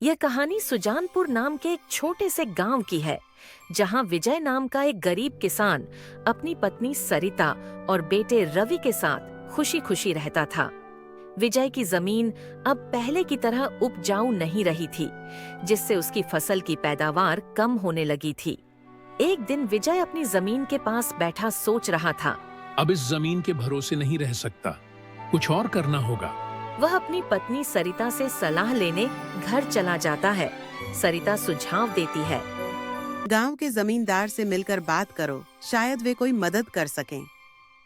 यह कहानी सुजानपुर नाम के एक छोटे से गांव की है, जहां विजय नाम का एक गरीब किसान अपनी पत्नी सरिता और बेटे रवि के साथ खुशी खुशी रहता था। विजय की जमीन अब पहले की तरह उपजाऊ नहीं रही थी, जिससे उसकी फसल की पैदावार कम होने लगी थी। एक दिन विजय अपनी जमीन के पास बैठा सोच रहा था। अब इस जमीन के भरोसे नहीं रह सकता, कुछ और करना होगा। वह अपनी पत्नी सरिता से सलाह लेने घर चला जाता है। सरिता सुझाव देती है। गांव के जमींदार से मिलकर बात करो, शायद वे कोई मदद कर सकें।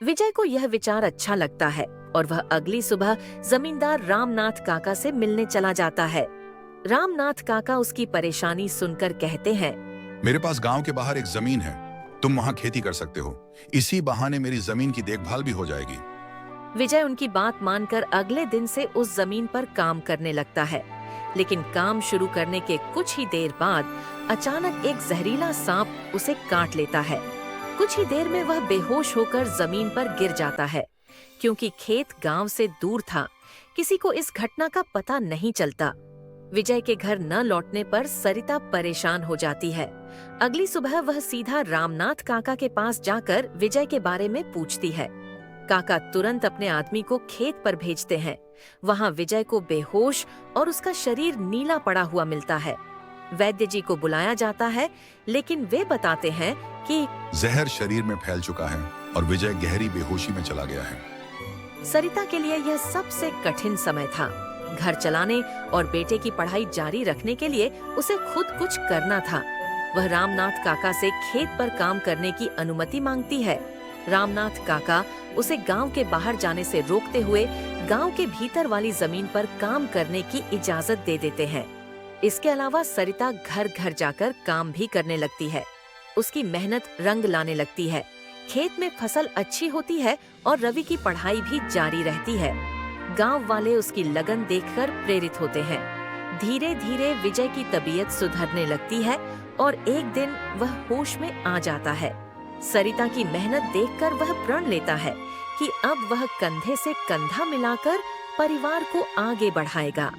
विजय को यह विचार अच्छा लगता है और वह अगली सुबह जमींदार रामनाथ काका से मिलने चला जाता है। रामनाथ काका उसकी परेशानी सुनकर कहते हैं, मेरे पास गांव के बाहर एक जमीन है, तुम वहां खेती कर सकते हो। इसी बहाने मेरी जमीन की देखभाल भी हो जाएगी। विजय उनकी बात मानकर अगले दिन से उस जमीन पर काम करने लगता है। लेकिन काम शुरू करने के कुछ ही देर बाद अचानक एक जहरीला सांप उसे काट लेता है। कुछ ही देर में वह बेहोश होकर जमीन पर गिर जाता है। क्योंकि खेत गांव से दूर था, किसी को इस घटना का पता नहीं चलता। विजय के घर न लौटने पर सरिता परेशान हो जाती है। अगली सुबह वह सीधा रामनाथ काका के पास जाकर विजय के बारे में पूछती है। काका तुरंत अपने आदमी को खेत पर भेजते हैं। वहां विजय को बेहोश और उसका शरीर नीला पड़ा हुआ मिलता है। वैद्य जी को बुलाया जाता है, लेकिन वे बताते हैं कि जहर शरीर में फैल चुका है और विजय गहरी बेहोशी में चला गया है। सरिता के लिए यह सबसे कठिन समय था। घर चलाने और बेटे की पढ़ाई जारी रखने के लिए उसे खुद कुछ करना था। वह रामनाथ काका से खेत पर काम करने की अनुमति मांगती है। रामनाथ काका उसे गांव के बाहर जाने से रोकते हुए गांव के भीतर वाली जमीन पर काम करने की इजाजत दे देते हैं। इसके अलावा सरिता घर घर जाकर काम भी करने लगती है। उसकी मेहनत रंग लाने लगती है। खेत में फसल अच्छी होती है और रवि की पढ़ाई भी जारी रहती है। गांव वाले उसकी लगन देखकर प्रेरित होते हैं। धीरे धीरे विजय की तबीयत सुधरने लगती है और एक दिन वह होश में आ जाता है। सरिता की मेहनत देखकर वह प्रण लेता है कि अब वह कंधे से कंधा मिलाकर परिवार को आगे बढ़ाएगा।